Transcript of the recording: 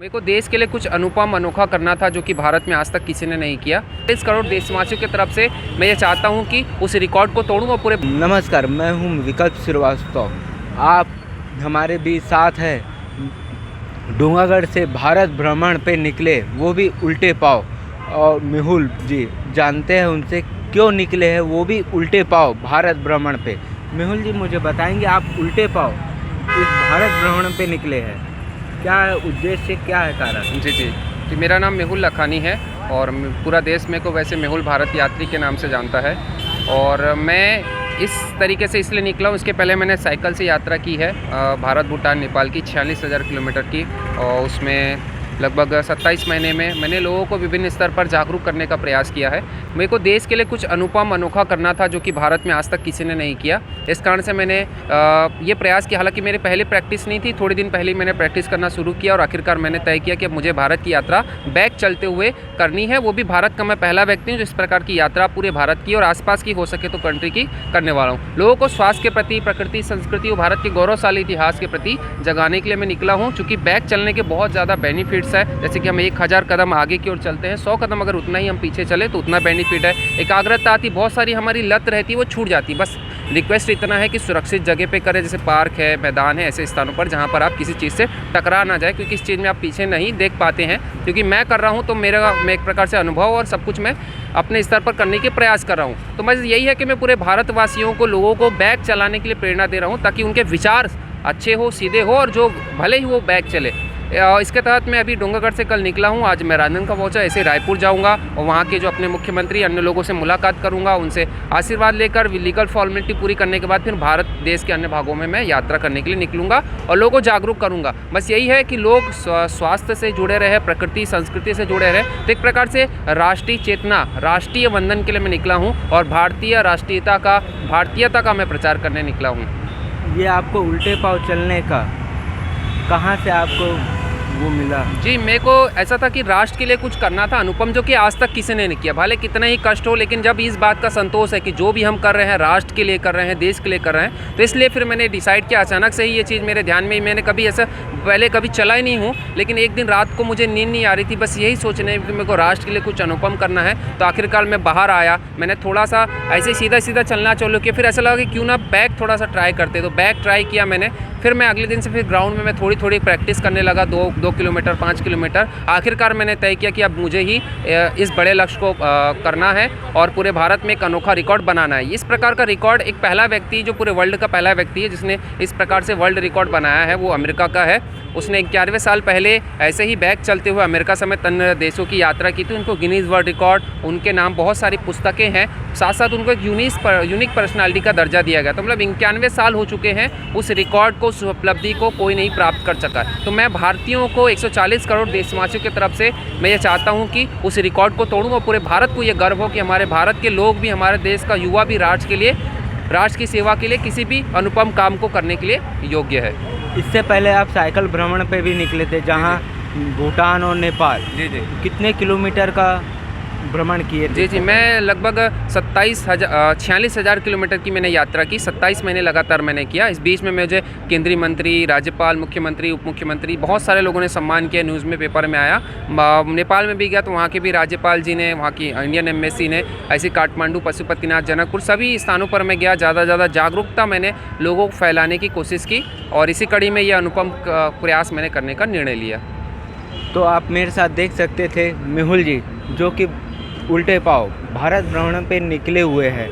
मेरे को देश के लिए कुछ अनुपम अनोखा करना था जो कि भारत में आज तक किसी ने नहीं किया। 30 करोड़ देशवासियों की तरफ से मैं ये चाहता हूँ कि उस रिकॉर्ड को तोड़ूँ और पूरे। नमस्कार, मैं हूँ विकल्प श्रीवास्तव। आप हमारे बीच साथ हैं। डोंगागढ़ से भारत भ्रमण पे निकले, वो भी उल्टे पाँव। और मेहुल जी जानते हैं उनसे क्यों निकले हैं, वो भी उल्टे पाँव भारत भ्रमण पे। मेहुल जी मुझे बताएंगे, आप उल्टे पाँव इस भारत भ्रमण पे निकले हैं, क्या उद्देश्य, क्या है कारण? जी, मेरा नाम मेहुल लखानी है और पूरा देश मेरे को वैसे मेहुल भारत यात्री के नाम से जानता है। और मैं इस तरीके से इसलिए निकला हूँ, इसके पहले मैंने साइकिल से यात्रा की है भारत भूटान नेपाल की 46,000 किलोमीटर की। और उसमें लगभग 27 महीने में मैंने लोगों को विभिन्न स्तर पर जागरूक करने का प्रयास किया है। मेरे को देश के लिए कुछ अनुपम अनोखा करना था जो कि भारत में आज तक किसी ने नहीं किया। इस कारण से मैंने ये प्रयास किया। हालांकि मेरी पहले प्रैक्टिस नहीं थी, थोड़े दिन पहले ही मैंने प्रैक्टिस करना शुरू किया और आखिरकार मैंने तय किया कि मुझे भारत की यात्रा बैक चलते हुए करनी है। वो भी भारत का मैं पहला व्यक्ति हूँ जो इस प्रकार की यात्रा पूरे भारत की और आसपास की हो सके तो कंट्री की करने वाला हूँ। लोगों को स्वास्थ्य के प्रति, प्रकृति, संस्कृति और भारत के गौरवशाली इतिहास के प्रति जगाने के लिए मैं निकला हूँ। चूँकि बैक चलने के बहुत ज़्यादा बेनिफिट्स है, जैसे कि हम 1000 कदम आगे की ओर चलते हैं, 100 कदम अगर उतना ही हम पीछे चले तो उतना बेनिफिट है। एकाग्रता आती, बहुत सारी हमारी लत रहती है वो छूट जाती। बस रिक्वेस्ट इतना है कि सुरक्षित जगह पे करें, जैसे पार्क है, मैदान है, ऐसे स्थानों पर जहाँ पर आप किसी चीज़ से टकरा ना जाए, क्योंकि इस चीज़ में आप पीछे नहीं देख पाते हैं। क्योंकि मैं कर रहा हूँ तो मैं एक प्रकार से अनुभव और सब कुछ मैं अपने स्तर पर करने के प्रयास कर रहा हूँ। तो बस यही है कि मैं पूरे भारतवासियों को, लोगों को बैक चलाने के लिए प्रेरणा दे रहा हूँ ताकि उनके विचार अच्छे हो, सीधे हो और जो भले ही वो बैक चले। इसके तहत मैं अभी डोंगागढ़ से कल निकला हूँ, आज मैं राजनांदगांव पहुँचा, ऐसे रायपुर जाऊँगा और वहाँ के जो अपने मुख्यमंत्री, अन्य लोगों से मुलाकात करूँगा, उनसे आशीर्वाद लेकर लीगल फॉर्मेलिटी पूरी करने के बाद फिर भारत देश के अन्य भागों में मैं यात्रा करने के लिए निकलूँगा और लोगों को जागरूक करूँगा। बस यही है कि लोग स्वास्थ्य से जुड़े रहे, प्रकृति संस्कृति से जुड़े रहे। तो एक प्रकार से राष्ट्रीय चेतना, राष्ट्रीय वंदन के लिए मैं निकला हूँ और भारतीयता का मैं प्रचार करने निकला हूँ। ये आपको उल्टे पाँव चलने का कहाँ से आपको वो मिला? जी, मेरे को ऐसा था कि राष्ट्र के लिए कुछ करना था अनुपम, जो कि आज तक किसी ने नहीं किया। भले कितना ही कष्ट हो, लेकिन जब इस बात का संतोष है कि जो भी हम कर रहे हैं राष्ट्र के लिए कर रहे हैं, देश के लिए कर रहे हैं, तो इसलिए फिर मैंने डिसाइड किया। अचानक से ही ये चीज़ मेरे ध्यान में, मैंने कभी ऐसा पहले कभी चला ही नहीं हूँ, लेकिन एक दिन रात को मुझे नींद नहीं आ रही थी, बस यही सोचने कि मेरे को राष्ट्र के लिए कुछ अनुपम करना है। तो आखिरकार मैं बाहर आया, मैंने थोड़ा सा ऐसे सीधा सीधा चलना चालू किया, फिर ऐसा लगा कि क्यों ना बैक थोड़ा सा ट्राई करते, तो बैक ट्राई किया मैंने। फिर मैं अगले दिन से फिर ग्राउंड में मैं थोड़ी प्रैक्टिस करने लगा, 2 किलोमीटर, 5 किलोमीटर। आखिरकार मैंने तय किया कि अब मुझे ही इस बड़े लक्ष्य को करना है और पूरे भारत में एक अनोखा रिकॉर्ड बनाना है। इस प्रकार का रिकॉर्ड एक पहला व्यक्ति, जो पूरे वर्ल्ड का पहला व्यक्ति है जिसने इस प्रकार से वर्ल्ड रिकॉर्ड बनाया है, वो अमेरिका का है। उसने 91 साल पहले ऐसे ही बैक चलते हुए अमेरिका समेत अन्य देशों की यात्रा की थी। उनको गिनीज वर्ल्ड रिकॉर्ड, उनके नाम बहुत सारी पुस्तकें हैं, साथ साथ उनको एक यूनिक पर्सनालिटी का दर्जा दिया गया। तो मतलब 91 साल हो चुके हैं, उस रिकॉर्ड को, उस उपलब्धि को कोई नहीं प्राप्त कर सका। तो मैं भारतीयों को, 140 करोड़ देशवासियों की तरफ से मैं ये चाहता हूँ कि उस रिकॉर्ड को तोड़ूँ और पूरे भारत को ये गर्व हो कि हमारे भारत के लोग भी, हमारे देश का युवा भी राष्ट्र की सेवा के लिए, किसी भी अनुपम काम को करने के लिए योग्य है। इससे पहले आप साइकिल भ्रमण पे भी निकले थे, जहाँ भूटान और नेपाल। जी, कितने किलोमीटर का भ्रमण किए थे? जी, मैं लगभग 46,000 किलोमीटर की मैंने यात्रा की, 27 महीने लगातार मैंने किया। इस बीच में मुझे केंद्रीय मंत्री, राज्यपाल, मुख्यमंत्री, उप मुख्यमंत्री, बहुत सारे लोगों ने सम्मान किया, न्यूज़ में, पेपर में आया। नेपाल में भी गया तो वहाँ के भी राज्यपाल जी ने, वहाँ की इंडियन एम्बेसी ने, ऐसे काठमांडू, पशुपतिनाथ, जनकपुर, सभी स्थानों पर मैं गया। ज़्यादा जागरूकता मैंने लोगों को फैलाने की कोशिश की और इसी कड़ी में ये अनुपम प्रयास मैंने करने का निर्णय लिया। तो आप मेरे साथ देख सकते थे मेहुल जी, जो कि उल्टे पाँव भारत भ्रमण पे निकले हुए हैं।